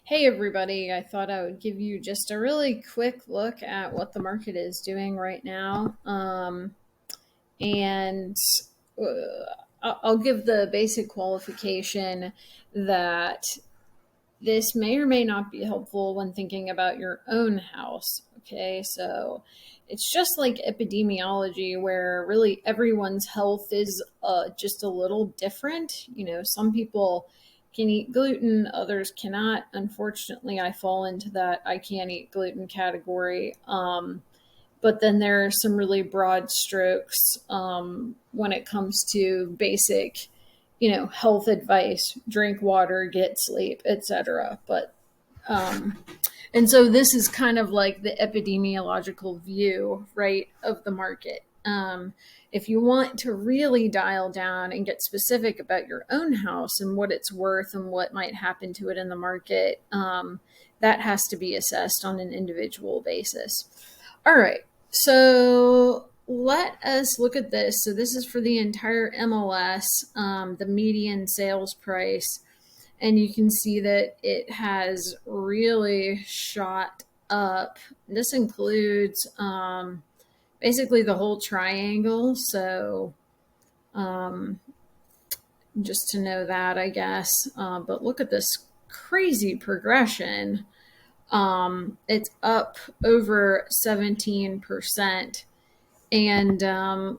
Hey everybody, I thought I would give you just a really quick look at what the market is doing right now. And I'll give the basic qualification that this may or may not be helpful when thinking about your own house. Okay, so it's just like epidemiology, where really everyone's health is just a little different. Some people can eat gluten, others cannot. Unfortunately, I fall into that I can't eat gluten category. But then there are some really broad strokes when it comes to basic, health advice: drink water, get sleep, etc. Um, and so this is kind of like the epidemiological view, right, of the market. If you want to really dial down and get specific about your own house and what it's worth and what might happen to it in the market, that has to be assessed on an individual basis. All right. So let us look at this. So this is for the entire MLS, the median sales price. And you can see that it has really shot up. This includes basically the whole triangle. So um, just to know that, I guess. But look at this crazy progression. It's up over 17%. And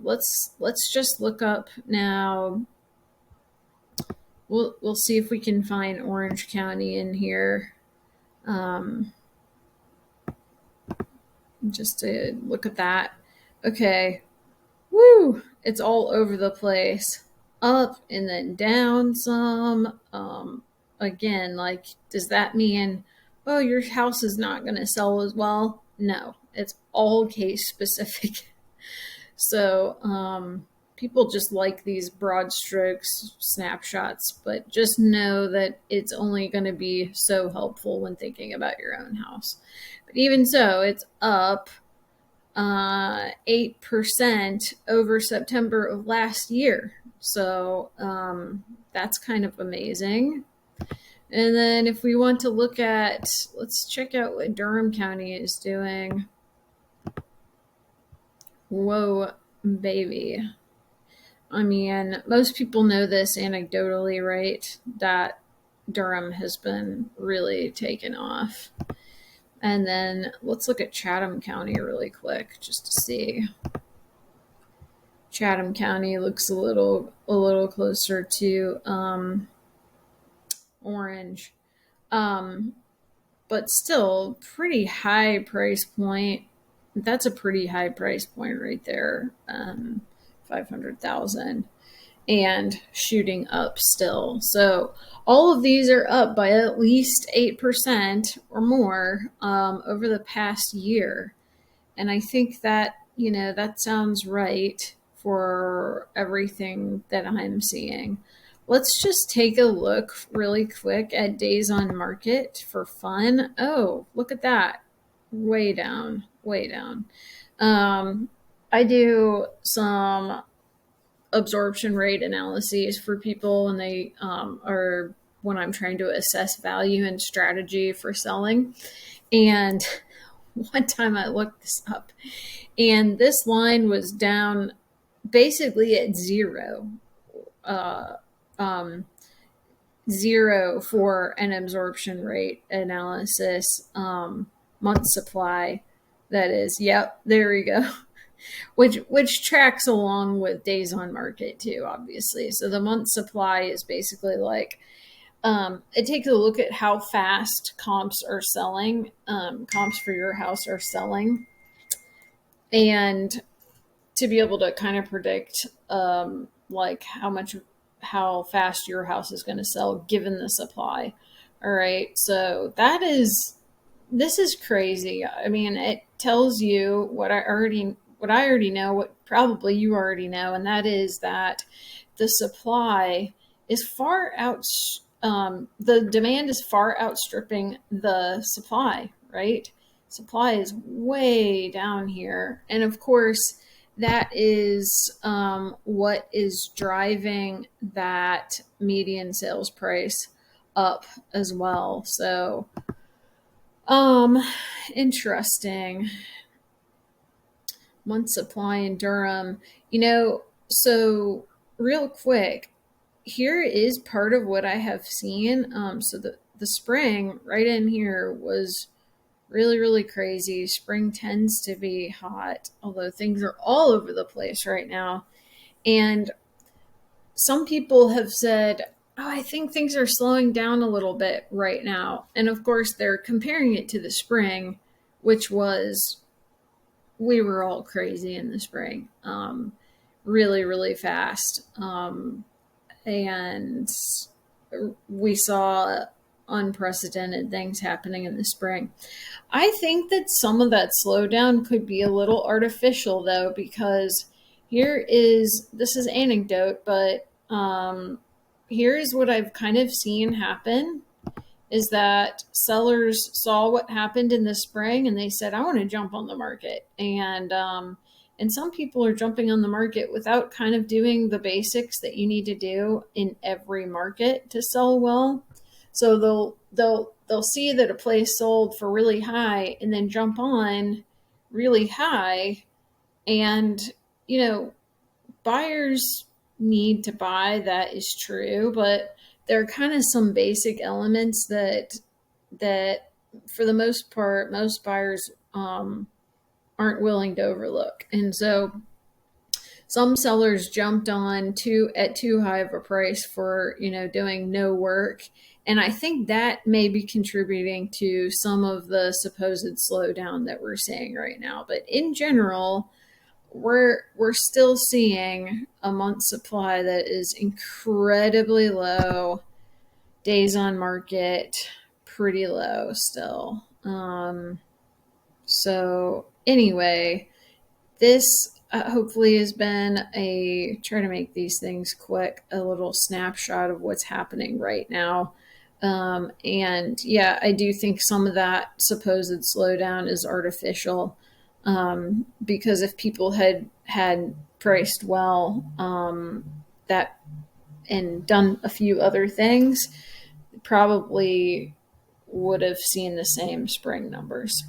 let's just look up now. We'll see if we can find Orange County in here. Um, just to look at that. Okay. Woo! It's all over the place. Up and then down some. Again, like, does that mean, oh, your house is not going to sell as well? No, it's all case specific. So, people just like these broad strokes snapshots, but just know that it's only going to be so helpful when thinking about your own house. But even so, it's up 8% over September of last year. So that's kind of amazing. And then if we want to look at, let's check out what Durham County is doing. Whoa, baby. I mean, most people know this anecdotally, right? That Durham has been really taken off. And then let's look at Chatham County really quick just to see. Chatham County looks a little closer to orange. But still pretty high price point. That's a pretty high price point right there. 500,000 and shooting up still. So all of these are up by at least 8% or more over the past year. And I think that, that sounds right for everything that I'm seeing. Let's just take a look really quick at days on market for fun. Oh, look at that. Way down, way down. I do some absorption rate analyses for people, and they are when I'm trying to assess value and strategy for selling. And one time I looked this up, and this line was down basically at zero. Uh, um, Zero for an absorption rate analysis, month supply. That is, yep, there we go. Which tracks along with days on market too, obviously. So the month supply is basically like it takes a look at how fast comps are selling, comps for your house are selling, and to be able to kind of predict like how fast your house is going to sell given the supply. All right, so this is crazy. I mean, it tells you what I already know, what probably you already know, and that is that the supply is the demand is far outstripping the supply, right? Supply is way down here. And of course, that is what is driving that median sales price up as well. So, um, interesting. Month supply in Durham. So real quick, here is part of what I have seen. So the spring right in here was really, really crazy. Spring tends to be hot, although things are all over the place right now. And some people have said, oh, I think things are slowing down a little bit right now. And of course, they're comparing it to the spring, which was, we were all crazy in the spring, really, really fast. And we saw unprecedented things happening in the spring. I think that some of that slowdown could be a little artificial, though, because this is anecdote, but here is what I've kind of seen happen is that sellers saw what happened in the spring and they said, I want to jump on the market. And some people are jumping on the market without kind of doing the basics that you need to do in every market to sell well. So they'll see that a place sold for really high and then jump on really high. And, you know, buyers need to buy, that is true, but there are kind of some basic elements that for the most part most buyers aren't willing to overlook. And so some sellers jumped on at too high of a price for, doing no work. And I think that may be contributing to some of the supposed slowdown that we're seeing right now. But in general, we're still seeing a month supply that is incredibly low. Days on market, pretty low still. So anyway, this hopefully has been try to make these things quick, a little snapshot of what's happening right now. And yeah, I do think some of that supposed slowdown is artificial, because if people had priced well, that and done a few other things, probably would have seen the same spring numbers.